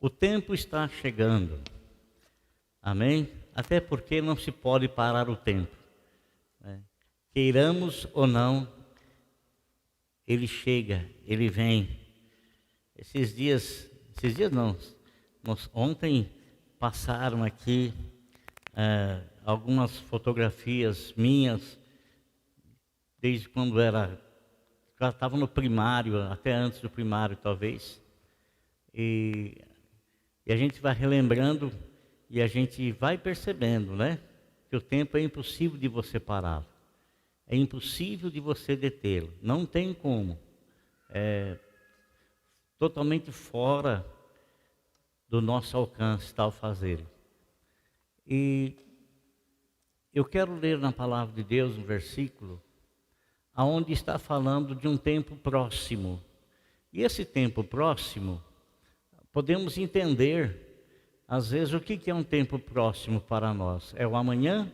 O tempo está chegando, amém? Até porque não se pode parar o tempo, né? Queiramos ou não, ele chega, ele vem. Esses dias não, ontem passaram aqui algumas fotografias minhas, desde quando estava no primário, até antes do primário talvez, e a gente vai relembrando e a gente vai percebendo, né? Que o tempo é impossível de você pará-lo, é impossível de você detê-lo, não tem como, é totalmente fora do nosso alcance tal fazer. E eu quero ler na palavra de Deus um versículo aonde está falando de um tempo próximo. E esse tempo próximo, podemos entender, às vezes, o que é um tempo próximo para nós? É o amanhã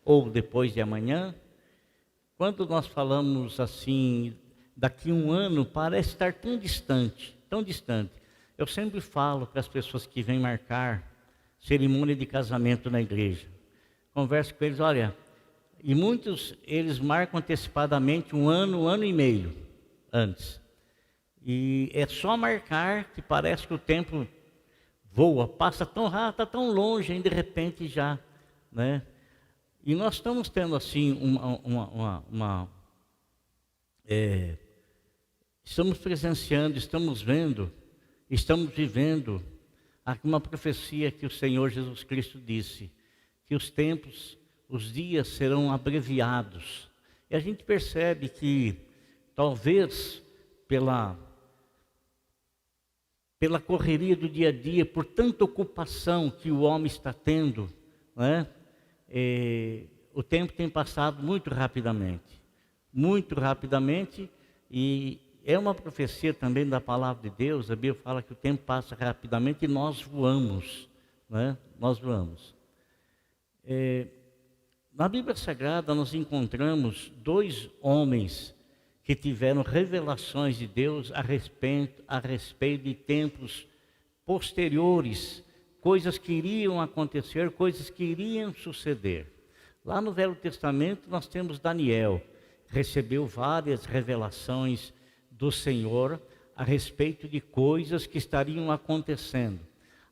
ou depois de amanhã? Quando nós falamos assim, daqui a um ano, parece estar tão distante, tão distante. Eu sempre falo para as pessoas que vêm marcar cerimônia de casamento na igreja. Converso com eles, olha, e muitos eles marcam antecipadamente um ano e meio antes. E é só marcar que parece que o tempo voa, passa tão rápido, está tão longe, e de repente já, né? E nós estamos tendo assim estamos presenciando, estamos vendo, estamos vivendo uma profecia que o Senhor Jesus Cristo disse, que os tempos, os dias serão abreviados. E a gente percebe que talvez pela correria do dia a dia, por tanta ocupação que o homem está tendo, né? O tempo tem passado muito rapidamente, e é uma profecia também da palavra de Deus. A Bíblia fala que o tempo passa rapidamente e nós voamos, né? Nós voamos. Na Bíblia Sagrada nós encontramos dois homens que tiveram revelações de Deus a respeito de tempos posteriores, coisas que iriam acontecer, coisas que iriam suceder. Lá no Velho Testamento nós temos Daniel, que recebeu várias revelações do Senhor a respeito de coisas que estariam acontecendo.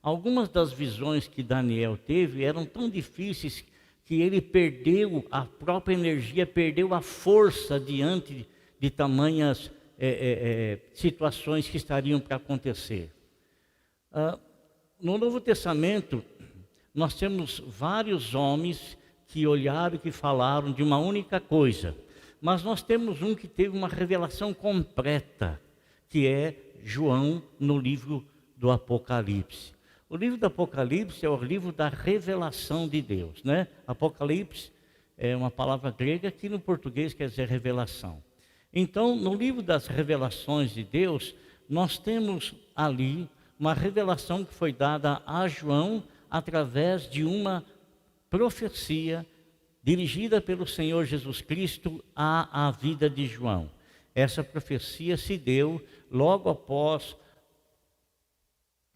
Algumas das visões que Daniel teve eram tão difíceis que ele perdeu a própria energia, perdeu a força diante de tamanhas situações que estariam para acontecer. No Novo Testamento, nós temos vários homens que olharam e que falaram de uma única coisa, mas nós temos um que teve uma revelação completa, que é João, no livro do Apocalipse. O livro do Apocalipse é o livro da revelação de Deus, né? Apocalipse é uma palavra grega que no português quer dizer revelação. Então, no livro das revelações de Deus, nós temos ali uma revelação que foi dada a João através de uma profecia dirigida pelo Senhor Jesus Cristo à vida de João. Essa profecia se deu logo após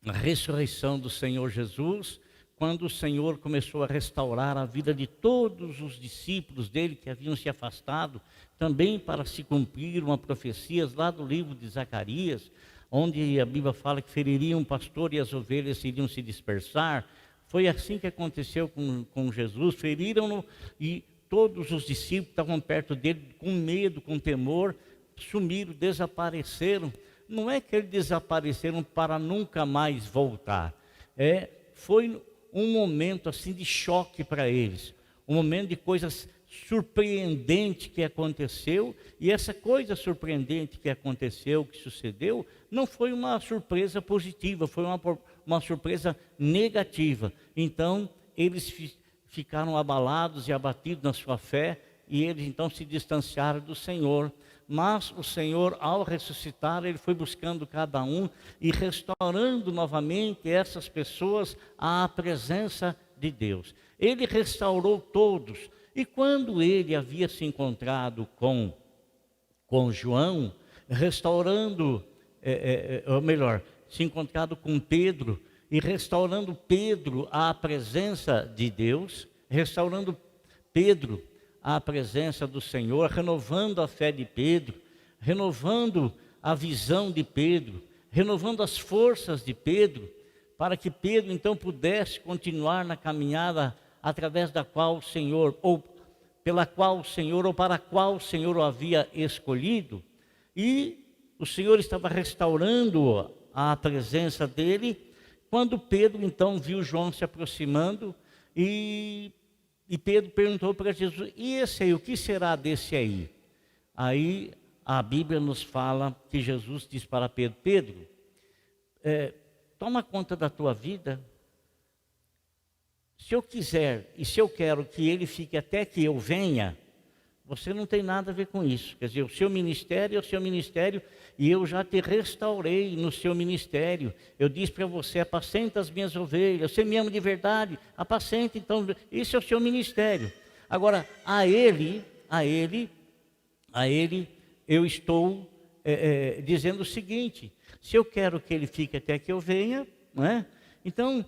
a ressurreição do Senhor Jesus, quando o Senhor começou a restaurar a vida de todos os discípulos dele que haviam se afastado, também para se cumprir uma profecia lá do livro de Zacarias, onde a Bíblia fala que feririam o pastor e as ovelhas iriam se dispersar. Foi assim que aconteceu com Jesus, feriram-no e todos os discípulos estavam perto dele com medo, com temor, sumiram, desapareceram. Não é que eles desapareceram para nunca mais voltar, foi um momento assim de choque para eles, um momento de coisas surpreendente que aconteceu, e essa coisa surpreendente que aconteceu, que sucedeu, não foi uma surpresa positiva, foi uma surpresa negativa. Então eles ficaram abalados e abatidos na sua fé, e eles então se distanciaram do Senhor. Mas o Senhor, ao ressuscitar, ele foi buscando cada um e restaurando novamente essas pessoas à presença de Deus. Ele restaurou todos. E quando ele havia se encontrado com João, restaurando, ou melhor, se encontrado com Pedro, e restaurando Pedro à presença de Deus, restaurando Pedro à presença do Senhor, renovando a fé de Pedro, renovando a visão de Pedro, renovando as forças de Pedro, para que Pedro então pudesse continuar na caminhada através da qual o Senhor, ou pela qual o Senhor, ou para a qual o Senhor o havia escolhido. E o Senhor estava restaurando a presença dele, quando Pedro então viu João se aproximando, e Pedro perguntou para Jesus: e esse aí, o que será desse aí? Aí a Bíblia nos fala que Jesus disse para Pedro: Pedro, toma conta da tua vida. Se eu quiser e se eu quero que ele fique até que eu venha, você não tem nada a ver com isso. Quer dizer, o seu ministério é o seu ministério e eu já te restaurei no seu ministério. Eu disse para você: apacenta as minhas ovelhas. Você me ama de verdade? Apacenta, então, isso é o seu ministério. Agora, a ele eu estou dizendo o seguinte: se eu quero que ele fique até que eu venha, não é? Então,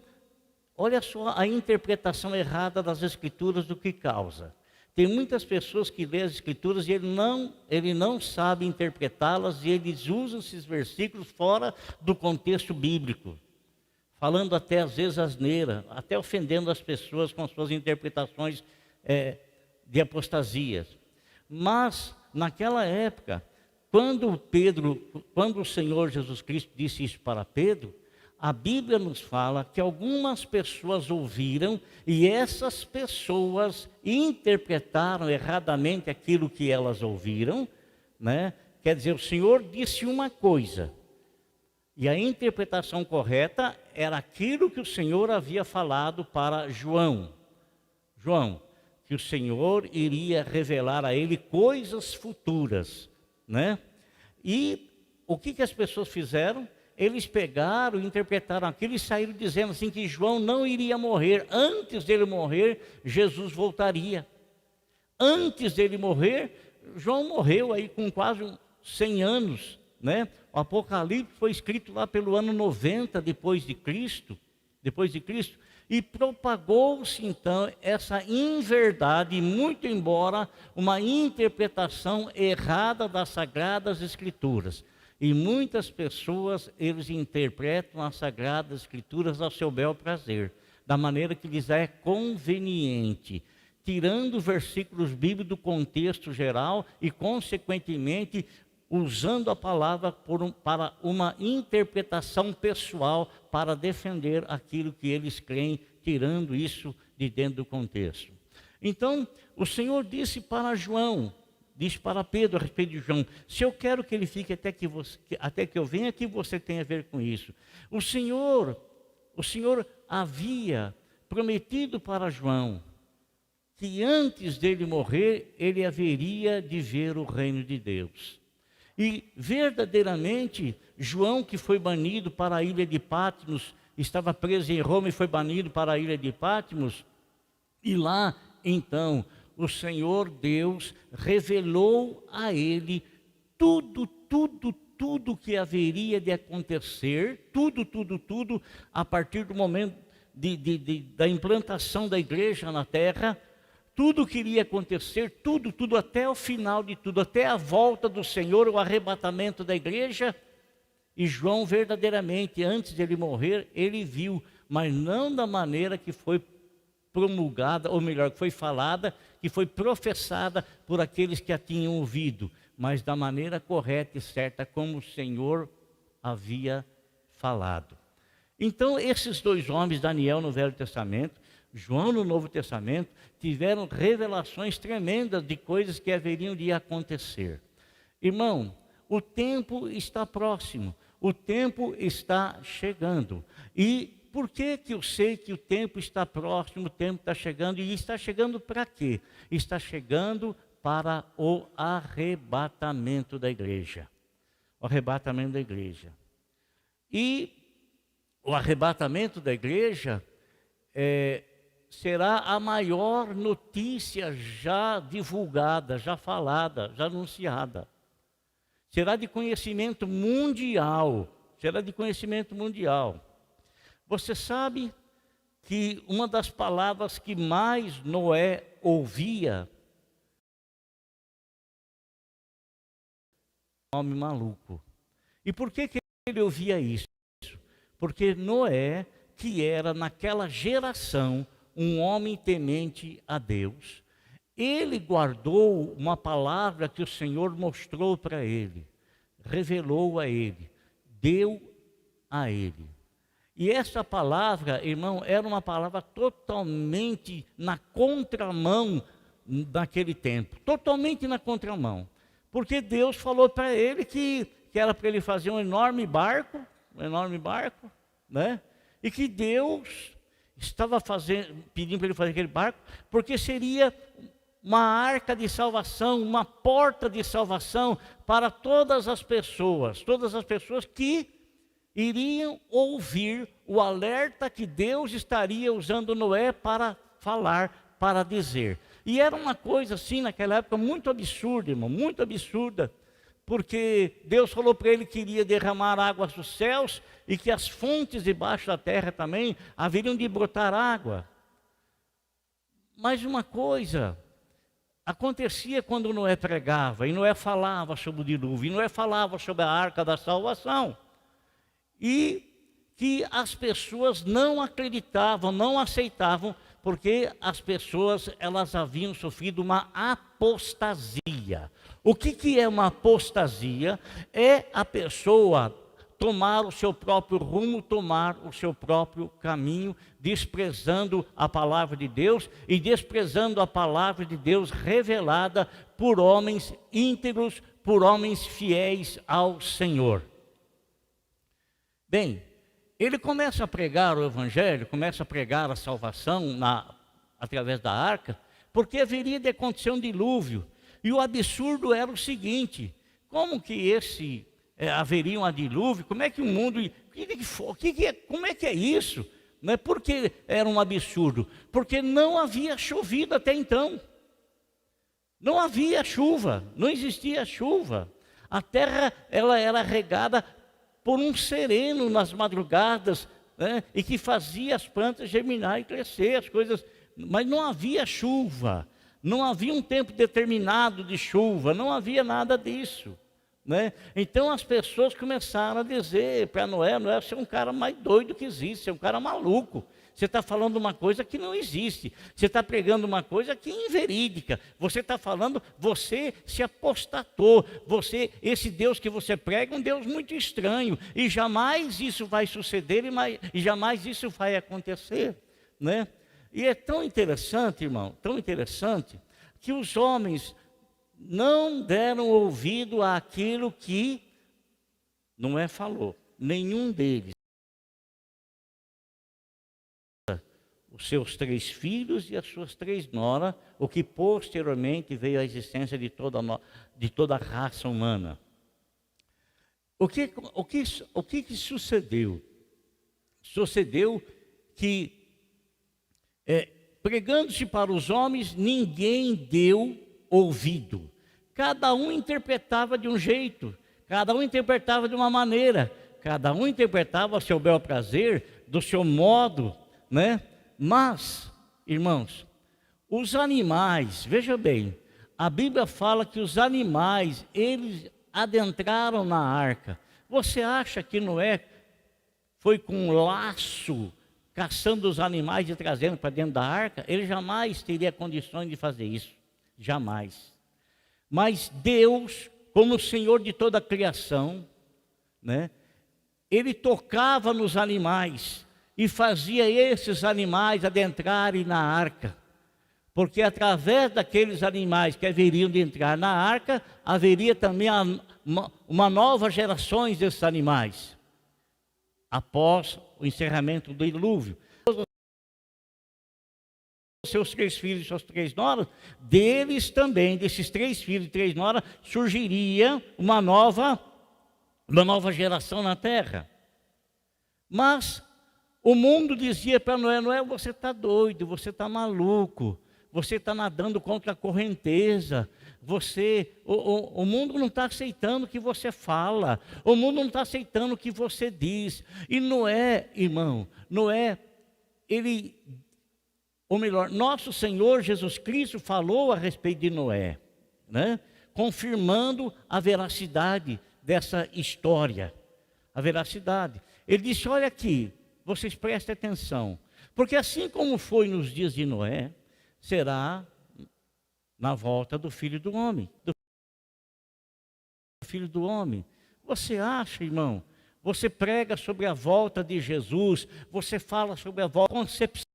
olha só a interpretação errada das Escrituras do que causa. Tem muitas pessoas que lêem as Escrituras e ele não sabe interpretá-las, e eles usam esses versículos fora do contexto bíblico, falando até às vezes asneira, até ofendendo as pessoas com suas interpretações de apostasias. Mas naquela época, quando o Senhor Jesus Cristo disse isso para Pedro, a Bíblia nos fala que algumas pessoas ouviram e essas pessoas interpretaram erradamente aquilo que elas ouviram, né? Quer dizer, o Senhor disse uma coisa e a interpretação correta era aquilo que o Senhor havia falado para João, que o Senhor iria revelar a ele coisas futuras, né? E o que as pessoas fizeram? Eles pegaram, interpretaram aquilo e saíram dizendo assim que João não iria morrer. Antes dele morrer, Jesus voltaria. Antes dele morrer, João morreu aí com quase 100 anos, né? O Apocalipse foi escrito lá pelo ano 90 depois de Cristo, e propagou-se então essa inverdade, muito embora uma interpretação errada das Sagradas Escrituras. E muitas pessoas, eles interpretam as Sagradas Escrituras ao seu bel prazer, da maneira que lhes é conveniente, tirando versículos bíblicos do contexto geral e, consequentemente, usando a palavra para uma interpretação pessoal, para defender aquilo que eles creem, tirando isso de dentro do contexto. Então, o Senhor disse para Pedro a respeito de João: se eu quero que ele fique até que eu venha, que você tem a ver com isso? O Senhor havia prometido para João que antes dele morrer, ele haveria de ver o reino de Deus. E verdadeiramente, João, que foi banido para a ilha de Patmos, estava preso em Roma e foi banido para a ilha de Patmos, e lá, então, o Senhor Deus revelou a ele tudo que haveria de acontecer, tudo, a partir do momento da implantação da igreja na terra, tudo que iria acontecer, tudo, até o final de tudo, até a volta do Senhor, o arrebatamento da igreja. E João, verdadeiramente, antes de ele morrer, ele viu, mas não da maneira que foi promulgada, ou melhor, que foi falada, que foi professada por aqueles que a tinham ouvido, mas da maneira correta e certa, como o Senhor havia falado. Então, esses dois homens, Daniel no Velho Testamento, João no Novo Testamento, tiveram revelações tremendas de coisas que haveriam de acontecer. Irmão, o tempo está próximo, o tempo está chegando. E por que eu sei que o tempo está próximo, o tempo está chegando? E está chegando para quê? Está chegando para o arrebatamento da igreja. O arrebatamento da igreja. E o arrebatamento da igreja será a maior notícia já divulgada, já falada, já anunciada. Será de conhecimento mundial. Você sabe que uma das palavras que mais Noé ouvia, homem maluco. E por que ele ouvia isso? Porque Noé, que era naquela geração um homem temente a Deus, ele guardou uma palavra que o Senhor mostrou para ele, revelou a ele, deu a ele. E essa palavra, irmão, era uma palavra totalmente na contramão naquele tempo, totalmente na contramão. Porque Deus falou para ele que era para ele fazer um enorme barco, né? E que Deus estava pedindo para ele fazer aquele barco, porque seria uma arca de salvação, uma porta de salvação para todas as pessoas que iriam ouvir o alerta que Deus estaria usando Noé para falar, para dizer. E era uma coisa assim, naquela época, muito absurda, irmão, muito absurda, porque Deus falou para ele que iria derramar águas dos céus e que as fontes debaixo da terra também haveriam de brotar água. Mas uma coisa acontecia quando Noé pregava, e Noé falava sobre o dilúvio, e Noé falava sobre a arca da salvação, e que as pessoas não acreditavam, não aceitavam, porque as pessoas, elas haviam sofrido uma apostasia. O que é uma apostasia? É a pessoa tomar o seu próprio rumo, tomar o seu próprio caminho, desprezando a palavra de Deus e desprezando a palavra de Deus revelada por homens íntegros, por homens fiéis ao Senhor. Bem, ele começa a pregar o Evangelho, começa a pregar a salvação através da arca, porque haveria de acontecer um dilúvio. E o absurdo era o seguinte: como que haveria um dilúvio? Como é que o mundo... como é que é isso? Não é porque era um absurdo, porque não havia chovido até então. Não havia chuva, não existia chuva. A terra, ela era regada por um sereno nas madrugadas, né, e que fazia as plantas germinar e crescer, as coisas, mas não havia chuva, não havia um tempo determinado de chuva, não havia nada disso, né? Então as pessoas começaram a dizer para Noé: Noé, você é um cara mais doido que existe, você é um cara maluco. Você está falando uma coisa que não existe. Você está pregando uma coisa que é inverídica. Você está falando, você se apostatou. Esse Deus que você prega é um Deus muito estranho. E jamais isso vai suceder e jamais isso vai acontecer, né? E é tão interessante, irmão, tão interessante, que os homens não deram ouvido àquilo que Noé falou. Nenhum deles. Os seus 3 filhos e as suas 3 noras, o que posteriormente veio à existência de toda a raça humana. O que sucedeu? Sucedeu que, pregando-se para os homens, ninguém deu ouvido. Cada um interpretava de um jeito, cada um interpretava de uma maneira, cada um interpretava ao seu bel prazer, do seu modo, né? Mas, irmãos, os animais, veja bem, a Bíblia fala que os animais, eles adentraram na arca. Você acha que Noé foi com um laço caçando os animais e trazendo para dentro da arca? Ele jamais teria condições de fazer isso, jamais. Mas Deus, como o Senhor de toda a criação, né, Ele tocava nos animais e fazia esses animais adentrarem na arca, porque através daqueles animais que haveriam de entrar na arca, haveria também uma nova gerações desses animais, após o encerramento do dilúvio. Seus 3 filhos e suas 3 noras, deles também, desses 3 filhos e 3 noras, surgiria uma nova geração na terra. Mas o mundo dizia para Noé: Noé, você está doido, você está maluco, você está nadando contra a correnteza, o mundo não está aceitando o que você fala, o mundo não está aceitando o que você diz. E Noé, irmão, Noé, ou melhor, nosso Senhor Jesus Cristo falou a respeito de Noé, né? Confirmando a veracidade dessa história, a veracidade. Ele disse, olha aqui, vocês prestem atenção, porque assim como foi nos dias de Noé, será na volta do Filho do Homem. Do Filho do Homem. Você acha, irmão, você prega sobre a volta de Jesus, você fala sobre a volta, concepção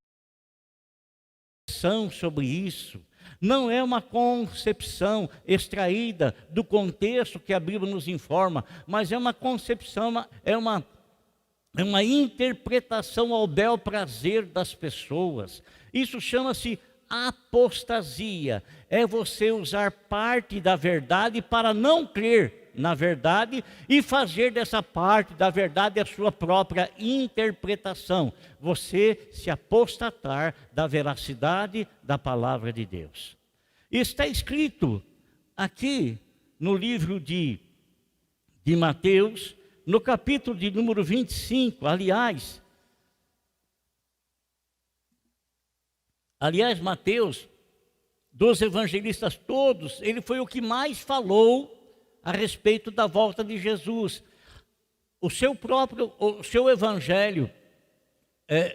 sobre isso. Não é uma concepção extraída do contexto que a Bíblia nos informa, mas é uma concepção, é uma interpretação ao bel prazer das pessoas. Isso chama-se apostasia. É você usar parte da verdade para não crer na verdade e fazer dessa parte da verdade a sua própria interpretação. Você se apostatar da veracidade da palavra de Deus. Está escrito aqui no livro de Mateus, no capítulo de número 25, aliás, Mateus, dos evangelistas todos, ele foi o que mais falou a respeito da volta de Jesus. O seu evangelho,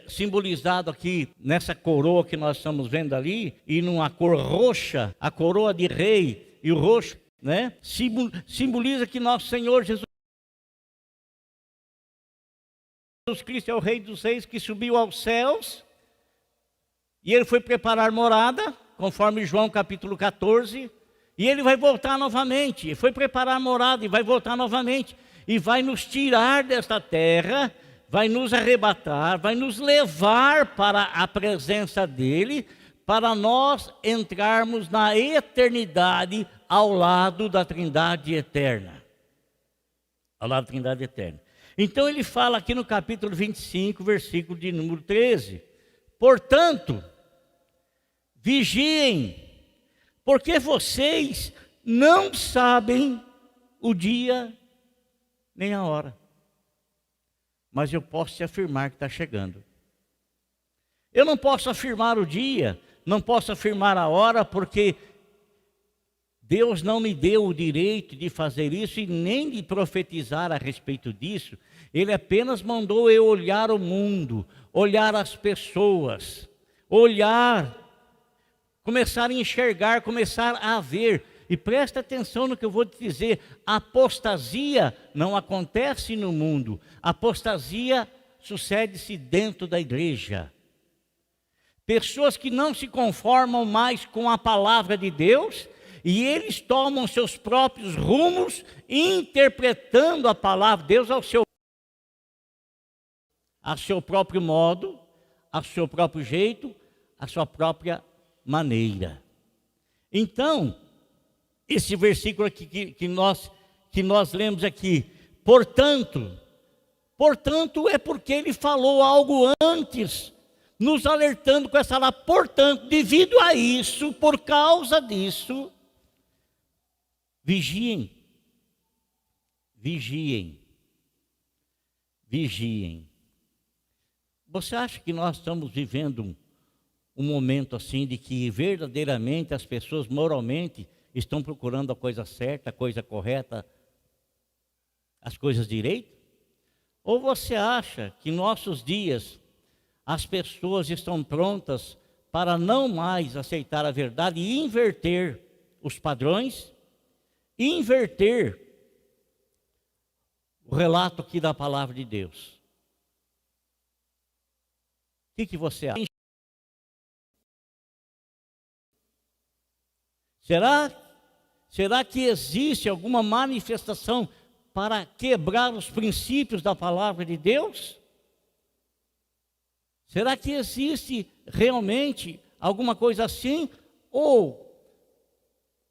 simbolizado aqui nessa coroa que nós estamos vendo ali, e numa cor roxa, a coroa de rei, e o roxo, né, simboliza que nosso Senhor Jesus Cristo é o Rei dos Reis, que subiu aos céus, e ele foi preparar morada, conforme João capítulo 14, e ele vai voltar novamente. Ele foi preparar morada e vai voltar novamente. E vai nos tirar desta terra, vai nos arrebatar, vai nos levar para a presença dele, para nós entrarmos na eternidade ao lado da Trindade eterna. Ao lado da Trindade eterna. Então ele fala aqui no capítulo 25, versículo de número 13. Portanto, vigiem, porque vocês não sabem o dia nem a hora. Mas eu posso te afirmar que está chegando. Eu não posso afirmar o dia, não posso afirmar a hora, porque Deus não me deu o direito de fazer isso e nem de profetizar a respeito disso. Ele apenas mandou eu olhar o mundo, olhar as pessoas, olhar, começar a enxergar, começar a ver. E presta atenção no que eu vou te dizer. Apostasia não acontece no mundo. Apostasia sucede-se dentro da igreja. Pessoas que não se conformam mais com a palavra de Deus, e eles tomam seus próprios rumos, interpretando a palavra de Deus a seu próprio modo, a seu próprio jeito, a sua própria maneira. Então, esse versículo aqui que nós lemos aqui, portanto é porque ele falou algo antes, nos alertando com essa palavra. Portanto, devido a isso, por causa disso, vigiem, vigiem, vigiem. Você acha que nós estamos vivendo um momento assim de que verdadeiramente as pessoas moralmente estão procurando a coisa certa, a coisa correta, as coisas direitas? Ou você acha que em nossos dias as pessoas estão prontas para não mais aceitar a verdade e inverter os padrões, inverter o relato aqui da palavra de Deus? O que você acha? Será que existe alguma manifestação para quebrar os princípios da palavra de Deus? Será que existe realmente alguma coisa assim? Ou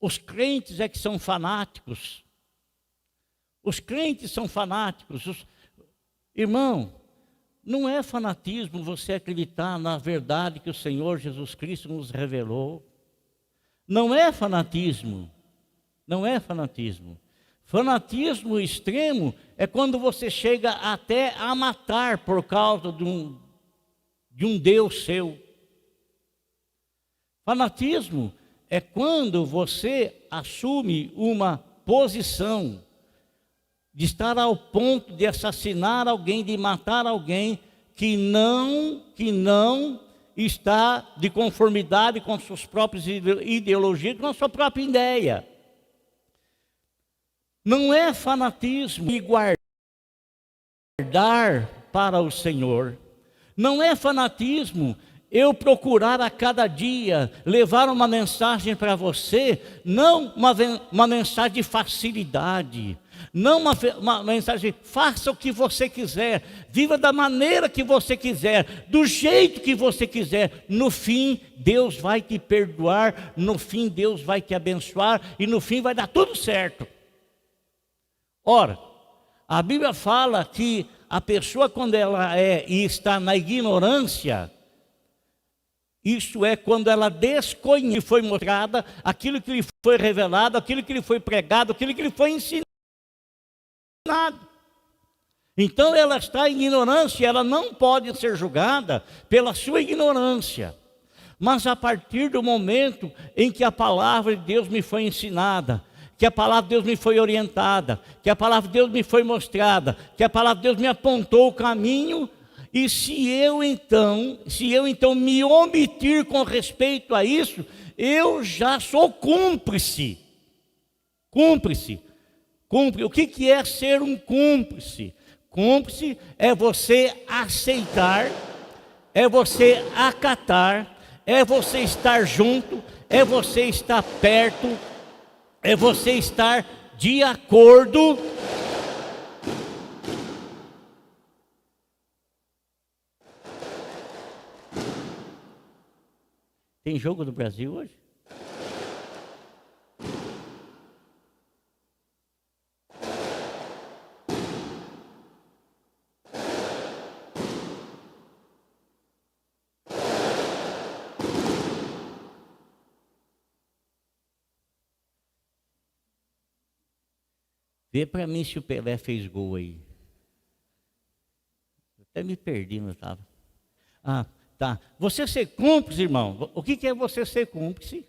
os crentes é que são fanáticos? Os crentes são fanáticos. Irmão, não é fanatismo você acreditar na verdade que o Senhor Jesus Cristo nos revelou. Não é fanatismo. Não é fanatismo. Fanatismo extremo é quando você chega até a matar por causa de um Deus seu. Fanatismo é quando você assume uma posição de estar ao ponto de assassinar alguém, de matar alguém que não está de conformidade com suas próprias ideologias, com a sua própria ideia. Não é fanatismo e guardar para o Senhor. Não é fanatismo eu procurar a cada dia levar uma mensagem para você, não uma mensagem de facilidade, não uma mensagem, faça o que você quiser, viva da maneira que você quiser, do jeito que você quiser. No fim, Deus vai te perdoar, no fim, Deus vai te abençoar e no fim vai dar tudo certo. Ora, a Bíblia fala que a pessoa, quando ela e está na ignorância, isso é quando ela desconhece, foi mostrada, aquilo que lhe foi revelado, aquilo que lhe foi pregado, aquilo que lhe foi ensinado. Então ela está em ignorância, ela não pode ser julgada pela sua ignorância. Mas a partir do momento em que a palavra de Deus me foi ensinada, que a palavra de Deus me foi orientada, que a palavra de Deus me foi mostrada, que a palavra de Deus me apontou o caminho, e se eu então me omitir com respeito a isso, eu já sou cúmplice. Cúmplice. O que é ser um cúmplice? Cúmplice é você aceitar, é você acatar, é você estar junto, é você estar perto, é você estar de acordo. Tem jogo do Brasil hoje? Vê para mim se o Pelé fez gol aí. Até me perdi, não estava. Ah, tá. Você ser cúmplice, irmão. O que é você ser cúmplice?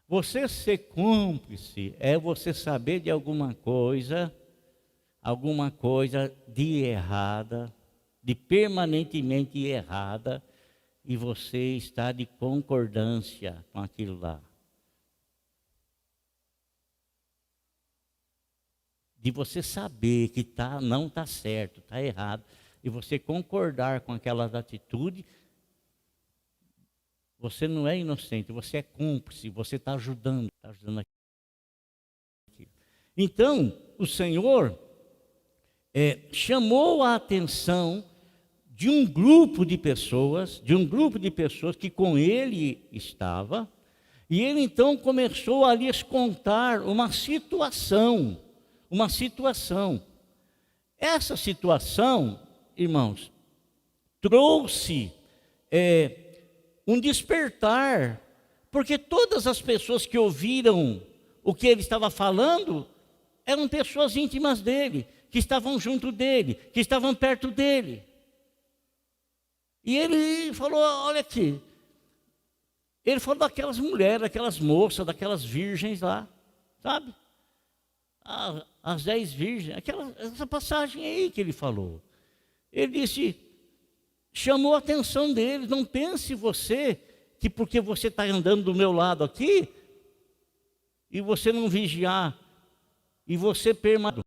Você ser cúmplice é você saber de alguma coisa de errada, de permanentemente errada, e você está de concordância com aquilo lá. De você saber que não está certo, está errado, e você concordar com aquelas atitudes, você não é inocente, você é cúmplice, você está ajudando aqui. Então, o Senhor chamou a atenção de um grupo de pessoas, que com ele estava, e ele então começou a lhes contar uma situação. Essa situação, irmãos, trouxe um despertar, porque todas as pessoas que ouviram o que ele estava falando eram pessoas íntimas dele, que estavam junto dele, que estavam perto dele. E ele falou, olha aqui, ele falou daquelas mulheres, daquelas moças, daquelas virgens lá, sabe? As 10 virgens, essa passagem aí que ele falou. Ele disse, chamou a atenção deles. Não pense você que porque você está andando do meu lado aqui, e você não vigiar, e você permanecer,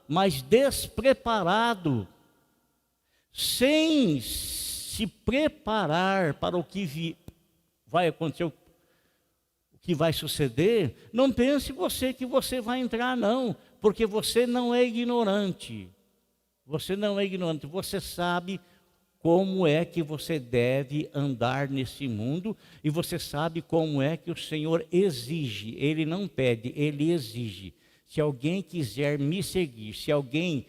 mas despreparado, sem se preparar para o que vai acontecer, o que vai suceder, não pense você que você vai entrar, não, porque você não é ignorante. Você não é ignorante, você sabe como é que você deve andar nesse mundo, e você sabe como é que o Senhor exige. Ele não pede, Ele exige. Se alguém quiser me seguir, se alguém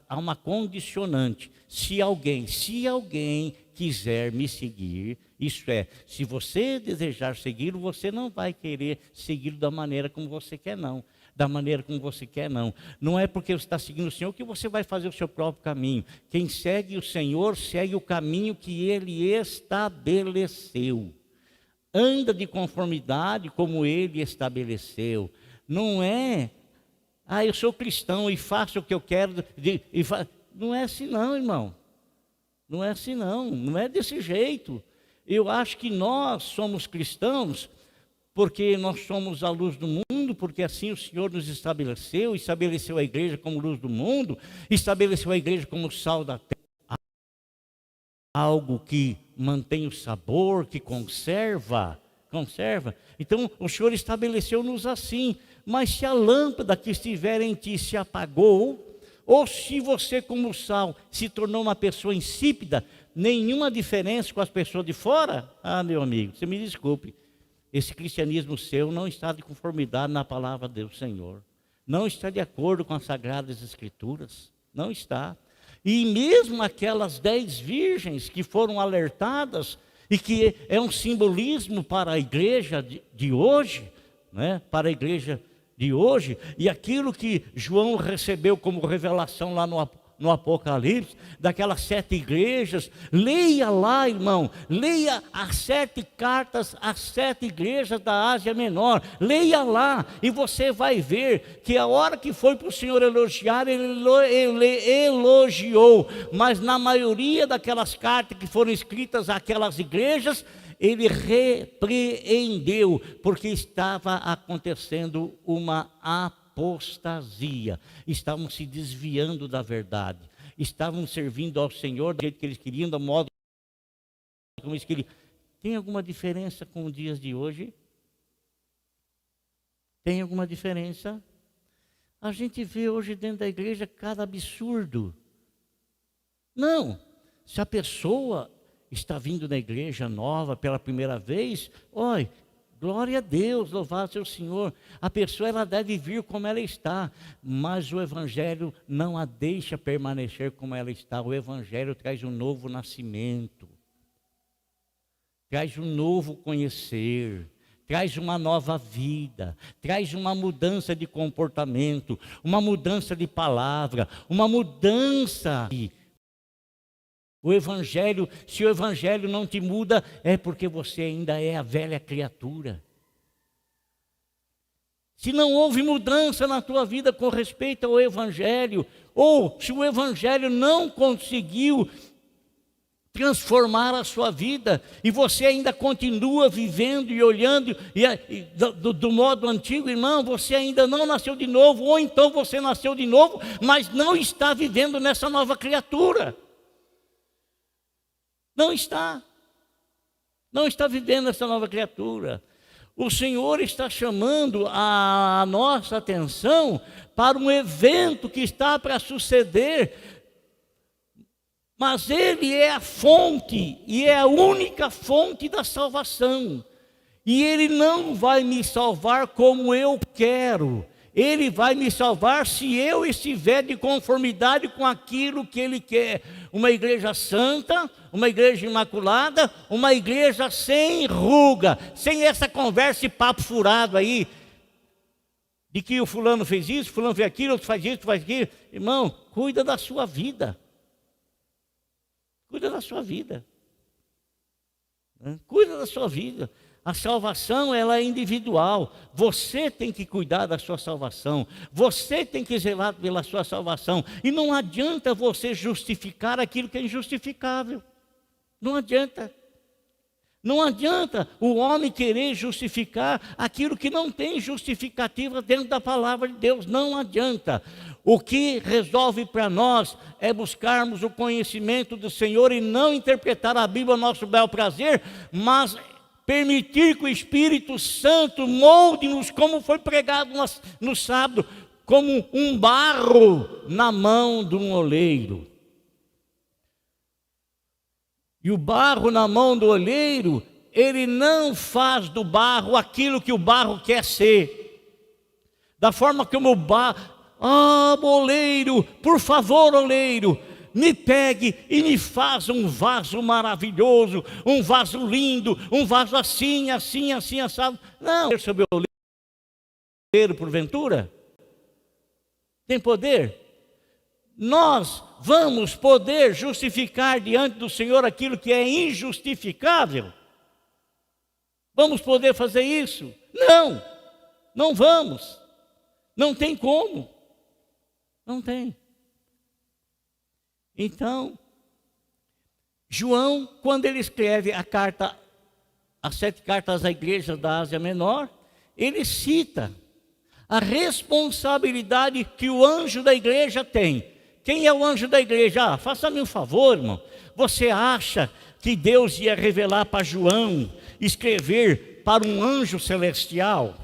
Há uma condicionante. Se alguém quiser me seguir, isso é, se você desejar segui-lo, você não vai querer segui-lo da maneira como você quer, não. Da maneira como você quer, não. Não é porque você está seguindo o Senhor que você vai fazer o seu próprio caminho. Quem segue o Senhor, segue o caminho que Ele estabeleceu. Anda de conformidade como Ele estabeleceu. Não é, eu sou cristão e faço o que eu quero. Não é assim não, irmão. Não é assim não, não é desse jeito. Eu acho que nós somos cristãos porque nós somos a luz do mundo, porque assim o Senhor nos estabeleceu, estabeleceu a igreja como luz do mundo, estabeleceu a igreja como sal da terra, algo que mantém o sabor, que conserva. Então o Senhor estabeleceu-nos assim, mas se a lâmpada que estiver em ti se apagou, ou se você como sal se tornou uma pessoa insípida, nenhuma diferença com as pessoas de fora, meu amigo, você me desculpe, esse cristianismo seu não está de conformidade na palavra do Senhor, não está de acordo com as Sagradas Escrituras, não está. E mesmo aquelas 10 virgens que foram alertadas, e que é um simbolismo para a igreja de hoje, né? Para a igreja de hoje, e aquilo que João recebeu como revelação lá no Apocalipse, daquelas 7 igrejas, leia lá, irmão, leia as 7 cartas às 7 igrejas da Ásia Menor, leia lá, e você vai ver que a hora que foi para o Senhor elogiar, ele elogiou, mas na maioria daquelas cartas que foram escritas àquelas igrejas, ele repreendeu, porque estava acontecendo uma apostasia, estavam se desviando da verdade, estavam servindo ao Senhor do jeito que eles queriam, do modo como eles queriam. Tem alguma diferença com os dias de hoje? Tem alguma diferença? A gente vê hoje dentro da igreja cada absurdo. Não, se a pessoa está vindo na igreja nova pela primeira vez, olha, glória a Deus, louvado seja o Senhor. A pessoa ela deve vir como ela está, mas o Evangelho não a deixa permanecer como ela está. O Evangelho traz um novo nascimento, traz um novo conhecer, traz uma nova vida, traz uma mudança de comportamento, uma mudança de palavra, uma mudança. O Evangelho, se o Evangelho não te muda, é porque você ainda é a velha criatura. Se não houve mudança na tua vida com respeito ao Evangelho, ou se o Evangelho não conseguiu transformar a sua vida, e você ainda continua vivendo e olhando do modo antigo, irmão, você ainda não nasceu de novo, ou então você nasceu de novo, mas não está vivendo nessa nova criatura. Não está vivendo essa nova criatura. O Senhor está chamando a nossa atenção para um evento que está para suceder, mas Ele é a fonte, e é a única fonte da salvação, e Ele não vai me salvar como eu quero, Ele vai me salvar se eu estiver de conformidade com aquilo que Ele quer. Uma igreja santa, uma igreja imaculada, uma igreja sem ruga, sem essa conversa e papo furado aí, de que o fulano fez isso, fulano fez aquilo, outro faz isso, faz aquilo. Irmão, cuida da sua vida. Cuida da sua vida. Cuida da sua vida. A salvação, ela é individual. Você tem que cuidar da sua salvação. Você tem que zelar pela sua salvação. E não adianta você justificar aquilo que é injustificável. Não adianta. Não adianta o homem querer justificar aquilo que não tem justificativa dentro da palavra de Deus. Não adianta. O que resolve para nós é buscarmos o conhecimento do Senhor e não interpretar a Bíblia ao nosso bel prazer, mas permitir que o Espírito Santo molde-nos, como foi pregado no sábado, como um barro na mão de um oleiro. E o barro na mão do oleiro, ele não faz do barro aquilo que o barro quer ser. Da forma como Ah, oleiro, por favor, oleiro, me pegue e me faça um vaso maravilhoso, um vaso lindo, um vaso assim, assim, assim, assado. Não, sobre o oleiro, porventura, tem poder? Nós vamos poder justificar diante do Senhor aquilo que é injustificável? Vamos poder fazer isso? Não, não vamos. Não tem como. Não tem. Então, João, quando ele escreve a carta, as 7 cartas à igreja da Ásia Menor, ele cita a responsabilidade que o anjo da igreja tem. Quem é o anjo da igreja? Faça-me um favor, irmão. Você acha que Deus ia revelar para João, escrever para um anjo celestial?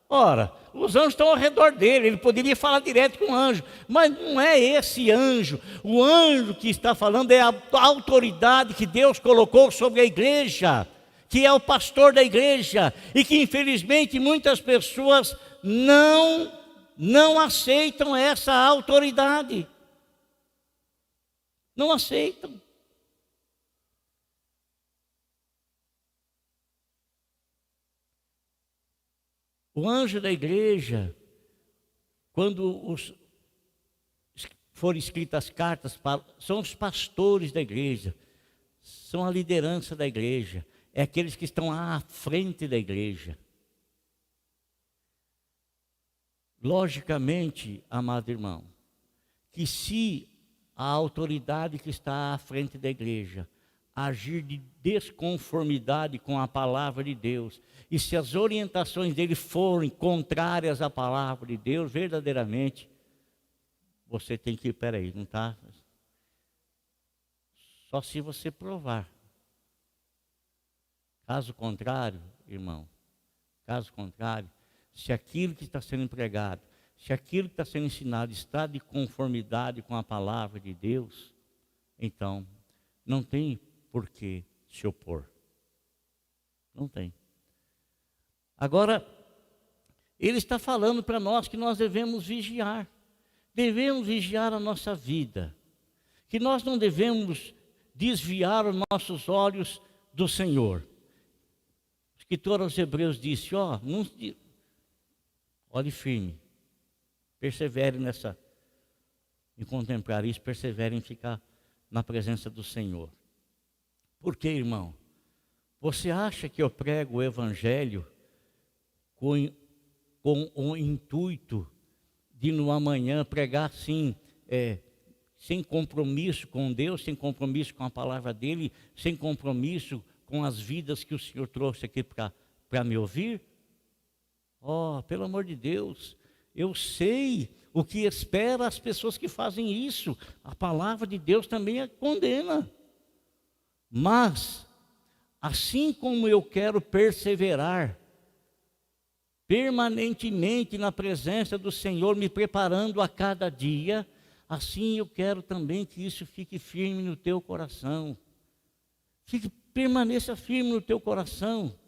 Ora, os anjos estão ao redor dele, ele poderia falar direto com o anjo, mas não é esse anjo. O anjo que está falando é a autoridade que Deus colocou sobre a igreja, que é o pastor da igreja, e que infelizmente muitas pessoas não aceitam essa autoridade. Não aceitam. O anjo da igreja, quando forem escritas as cartas, são os pastores da igreja, são a liderança da igreja, é aqueles que estão à frente da igreja. Logicamente, amado irmão, que se a autoridade que está à frente da igreja agir de desconformidade com a palavra de Deus, e se as orientações dele forem contrárias à palavra de Deus, verdadeiramente, você tem que ir, peraí, não está? Só se você provar. Caso contrário, irmão, caso contrário, se aquilo que está sendo pregado, se aquilo que está sendo ensinado está de conformidade com a palavra de Deus, então não tem por que se opor. Não tem. Agora, ele está falando para nós que nós devemos vigiar. Devemos vigiar a nossa vida. Que nós não devemos desviar os nossos olhos do Senhor. O escritor aos Hebreus disse, olhe firme. Persevere em contemplar isso, persevere em ficar na presença do Senhor. Por quê, irmão? Você acha que eu prego o Evangelho com o intuito de no amanhã pregar assim, sem compromisso com Deus, sem compromisso com a palavra dEle, sem compromisso com as vidas que o Senhor trouxe aqui para me ouvir? Pelo amor de Deus, eu sei o que espera as pessoas que fazem isso. A palavra de Deus também a condena. Mas, assim como eu quero perseverar permanentemente na presença do Senhor, me preparando a cada dia, assim eu quero também que isso fique firme no teu coração. Permaneça firme no teu coração.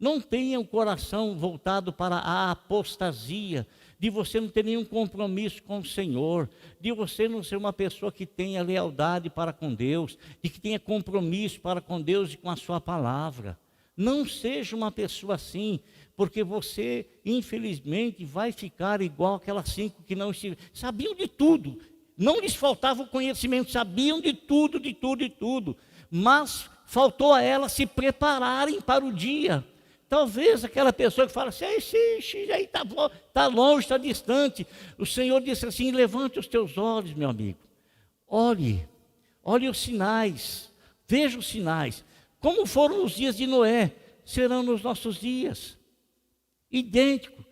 Não tenha o coração voltado para a apostasia, de você não ter nenhum compromisso com o Senhor, de você não ser uma pessoa que tenha lealdade para com Deus, de que tenha compromisso para com Deus e com a sua palavra. Não seja uma pessoa assim, porque você, infelizmente, vai ficar igual aquelas 5 que não sabiam de tudo. Não lhes faltava o conhecimento, sabiam de tudo, de tudo, de tudo. Mas faltou a elas se prepararem para o dia. Talvez aquela pessoa que fala assim, aí está longe, está distante. O Senhor disse assim, levante os teus olhos, meu amigo. Olhe os sinais, veja os sinais. Como foram os dias de Noé, serão nos nossos dias. Idêntico.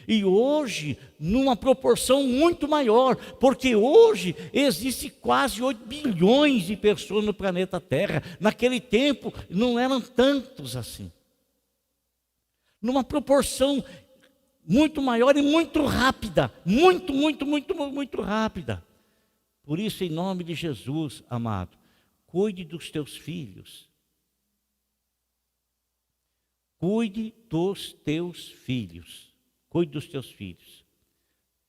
E hoje, numa proporção muito maior, porque hoje existe quase 8 bilhões de pessoas no planeta Terra. Naquele tempo não eram tantos assim. Numa proporção muito maior e muito rápida. Muito rápida. Por isso, em nome de Jesus, amado, cuide dos teus filhos. Cuide dos teus filhos. Cuide dos teus filhos.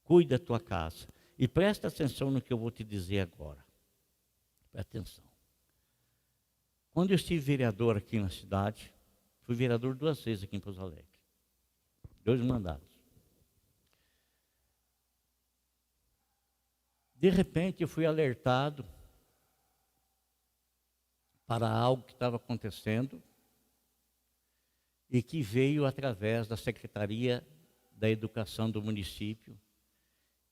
cuide da tua casa. E presta atenção no que eu vou te dizer agora. Presta atenção. Quando eu estive vereador aqui na cidade, fui vereador 2 vezes aqui em Pouso Alegre. 2 mandatos. De repente eu fui alertado para algo que estava acontecendo e que veio através da Secretaria da Educação do município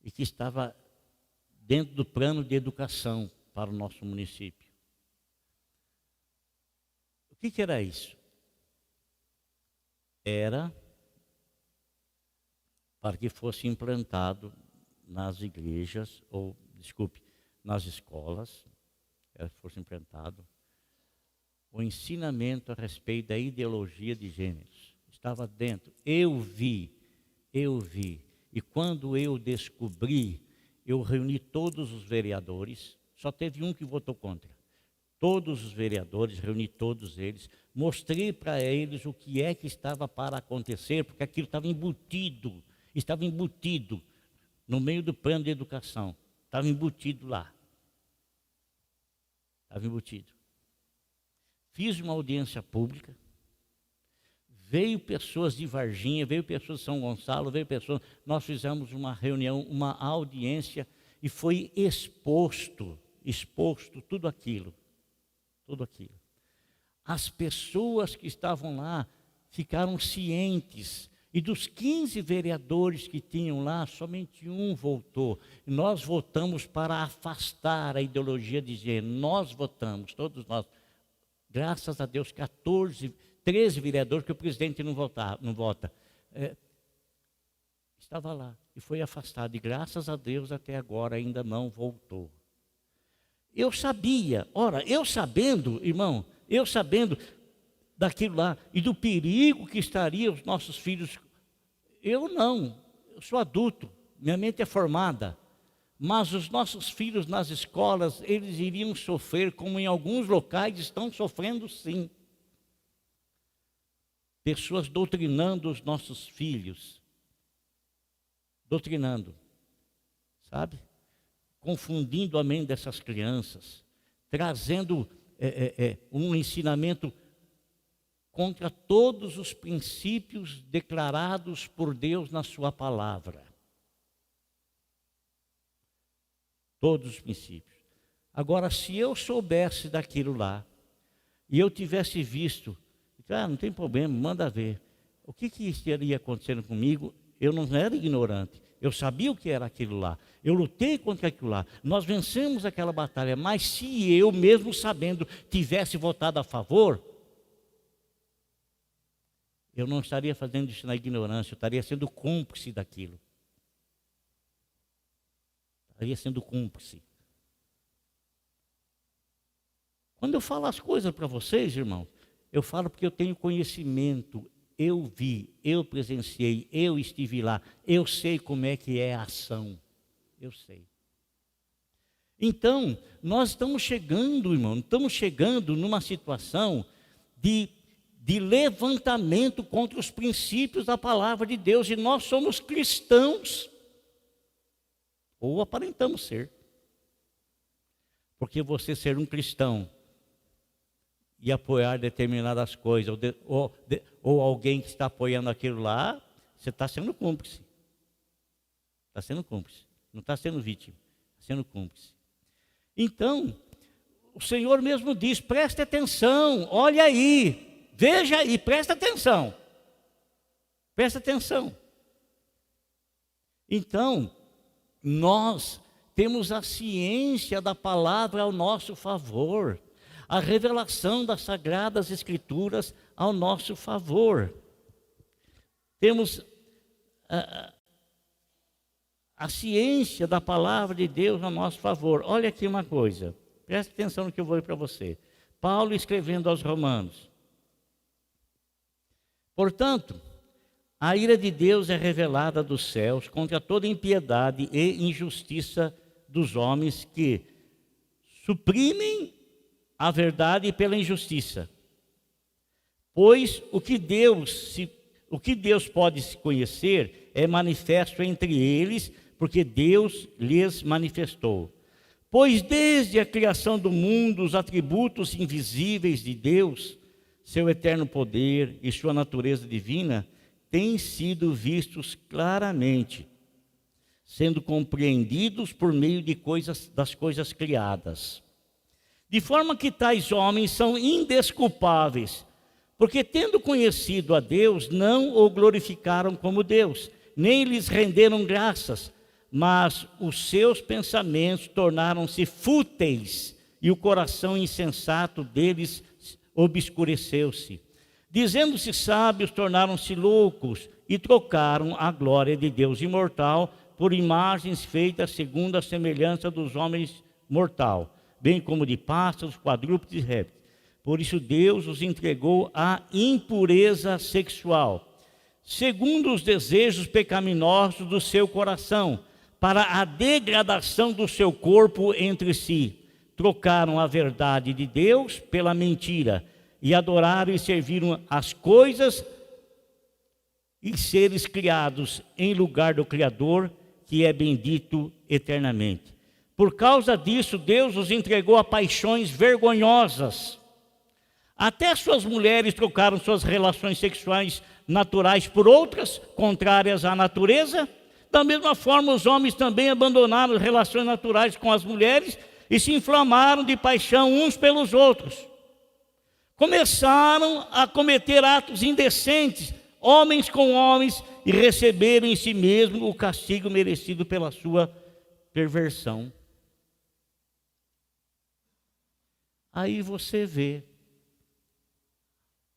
e que estava dentro do plano de educação para o nosso município. O que era isso? Era para que fosse implantado nas igrejas, nas escolas, fosse implantado o ensinamento a respeito da ideologia de gêneros. Estava dentro. Eu vi. E quando eu descobri, eu reuni todos os vereadores, só teve um que votou contra. Todos os vereadores, reuni todos eles, mostrei para eles o que é que estava para acontecer, porque aquilo estava embutido no meio do plano de educação. Estava embutido lá. Estava embutido. Fiz uma audiência pública, veio pessoas de Varginha, veio pessoas de São Gonçalo, nós fizemos uma reunião, uma audiência, e foi exposto tudo aquilo. As pessoas que estavam lá ficaram cientes, e dos 15 vereadores que tinham lá, somente um voltou. Nós votamos para afastar a ideologia de gênero, nós votamos, todos nós. Graças a Deus, 13 vereadores, que o presidente não vota. Estava lá e foi afastado. E graças a Deus, até agora, ainda não voltou. Eu sabia, eu sabendo daquilo lá e do perigo que estaria os nossos filhos. Eu sou adulto, minha mente é formada. Mas os nossos filhos nas escolas, eles iriam sofrer, como em alguns locais estão sofrendo sim. Pessoas doutrinando os nossos filhos. Sabe? Confundindo a mente dessas crianças. Trazendo um ensinamento contra todos os princípios declarados por Deus na sua palavra. Todos os princípios. Agora, se eu soubesse daquilo lá, e eu tivesse visto, não tem problema, manda ver. O que estaria acontecendo comigo? Eu não era ignorante. Eu sabia o que era aquilo lá. Eu lutei contra aquilo lá. Nós vencemos aquela batalha. Mas se eu, mesmo sabendo, tivesse votado a favor, eu não estaria fazendo isso na ignorância. Eu estaria sendo cúmplice daquilo. Estaria sendo cúmplice. Quando eu falo as coisas para vocês, irmão, eu falo porque eu tenho conhecimento, eu vi, eu presenciei, eu estive lá, eu sei como é que é a ação, eu sei. Então, nós estamos chegando, irmão, numa situação de levantamento contra os princípios da palavra de Deus, e nós somos cristãos. Ou aparentamos ser. Porque você ser um cristão e apoiar determinadas coisas, ou alguém que está apoiando aquilo lá, você está sendo cúmplice. Está sendo cúmplice. Não está sendo vítima, está sendo cúmplice. Então, o Senhor mesmo diz, preste atenção, olha aí, veja aí, presta atenção. Presta atenção. Então, nós temos a ciência da palavra ao nosso favor, a revelação das Sagradas Escrituras ao nosso favor. Temos a ciência da palavra de Deus ao nosso favor. Olha aqui uma coisa, preste atenção no que eu vou ler para você. Paulo escrevendo aos Romanos. Portanto, a ira de Deus é revelada dos céus contra toda impiedade e injustiça dos homens que suprimem a verdade pela injustiça. Pois o que Deus pode se conhecer é manifesto entre eles, porque Deus lhes manifestou. Pois desde a criação do mundo, os atributos invisíveis de Deus, seu eterno poder e sua natureza divina, têm sido vistos claramente, sendo compreendidos por meio das coisas criadas. De forma que tais homens são indesculpáveis, porque tendo conhecido a Deus, não o glorificaram como Deus, nem lhes renderam graças, mas os seus pensamentos tornaram-se fúteis e o coração insensato deles obscureceu-se. Dizendo-se sábios, tornaram-se loucos e trocaram a glória de Deus imortal por imagens feitas segundo a semelhança dos homens mortal, bem como de pássaros, quadrúpedes e répteis. Por isso Deus os entregou à impureza sexual, segundo os desejos pecaminosos do seu coração, para a degradação do seu corpo entre si. Trocaram a verdade de Deus pela mentira, e adoraram e serviram as coisas e seres criados em lugar do Criador, que é bendito eternamente. Por causa disso, Deus os entregou a paixões vergonhosas. Até suas mulheres trocaram suas relações sexuais naturais por outras, contrárias à natureza. Da mesma forma, os homens também abandonaram as relações naturais com as mulheres e se inflamaram de paixão uns pelos outros. Começaram a cometer atos indecentes, homens com homens, e receberam em si mesmo o castigo merecido pela sua perversão. Aí você vê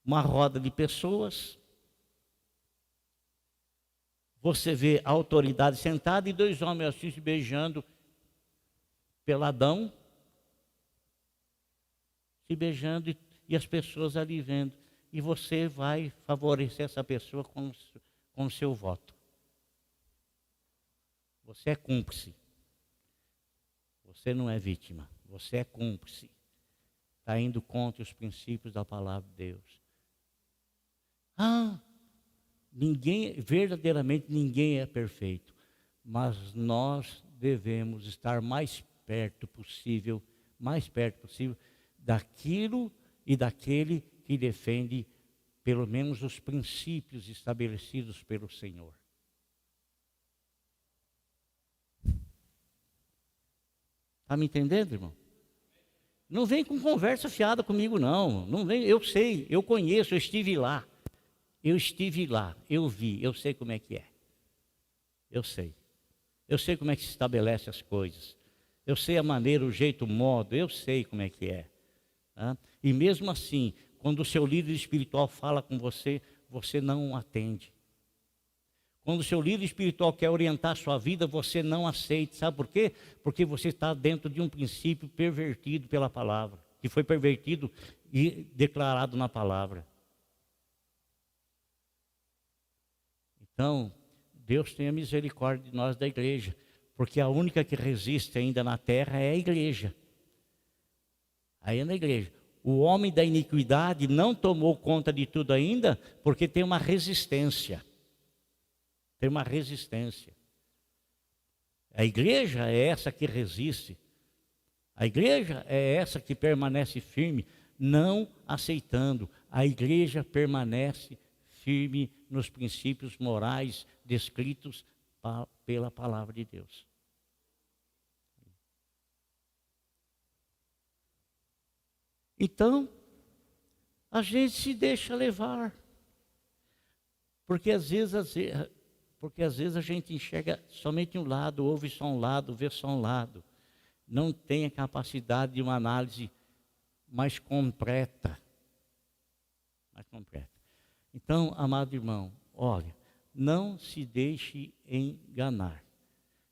uma roda de pessoas, você vê a autoridade sentada e dois homens assim se beijando, peladão, se beijando e as pessoas ali vendo. E você vai favorecer essa pessoa com o seu voto. Você é cúmplice. Você não é vítima, você é cúmplice. Está indo contra os princípios da palavra de Deus. Verdadeiramente ninguém é perfeito, mas nós devemos estar mais perto possível daquilo e daquele que defende pelo menos os princípios estabelecidos pelo Senhor. Está me entendendo, irmão? Não vem com conversa fiada comigo, não. Não vem, eu sei, eu conheço, eu estive lá. Eu vi, eu sei como é que é. Eu sei. Eu sei como é que se estabelece as coisas. Eu sei a maneira, o jeito, o modo, eu sei como é que é. Tá? E mesmo assim, quando o seu líder espiritual fala com você, você não o atende. Quando o seu líder espiritual quer orientar a sua vida, você não aceita. Sabe por quê? Porque você está dentro de um princípio pervertido pela palavra, que foi pervertido e declarado na palavra. Então, Deus tenha misericórdia de nós da igreja, porque a única que resiste ainda na terra é a igreja. Aí é na igreja. O homem da iniquidade não tomou conta de tudo ainda, porque tem uma resistência. Tem uma resistência. A igreja é essa que resiste. A igreja é essa que permanece firme, não aceitando. A igreja permanece firme nos princípios morais descritos pela palavra de Deus. Então, a gente se deixa levar, porque às vezes a gente enxerga somente um lado, ouve só um lado, vê só um lado, não tem a capacidade de uma análise mais completa. Então, amado irmão, olha, não se deixe enganar.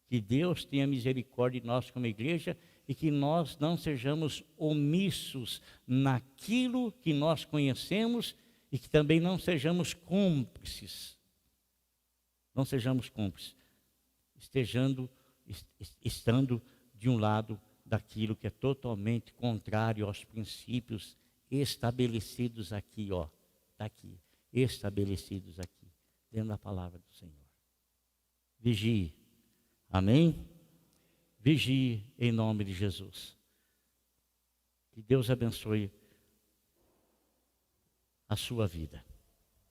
Que Deus tenha misericórdia de nós como igreja e que nós não sejamos omissos naquilo que nós conhecemos e que também não sejamos cúmplices. Não sejamos cúmplices, estando de um lado daquilo que é totalmente contrário aos princípios estabelecidos aqui, está aqui, estabelecidos aqui, dentro da palavra do Senhor. Vigie, Amém? Vigie em nome de Jesus. Que Deus abençoe a sua vida.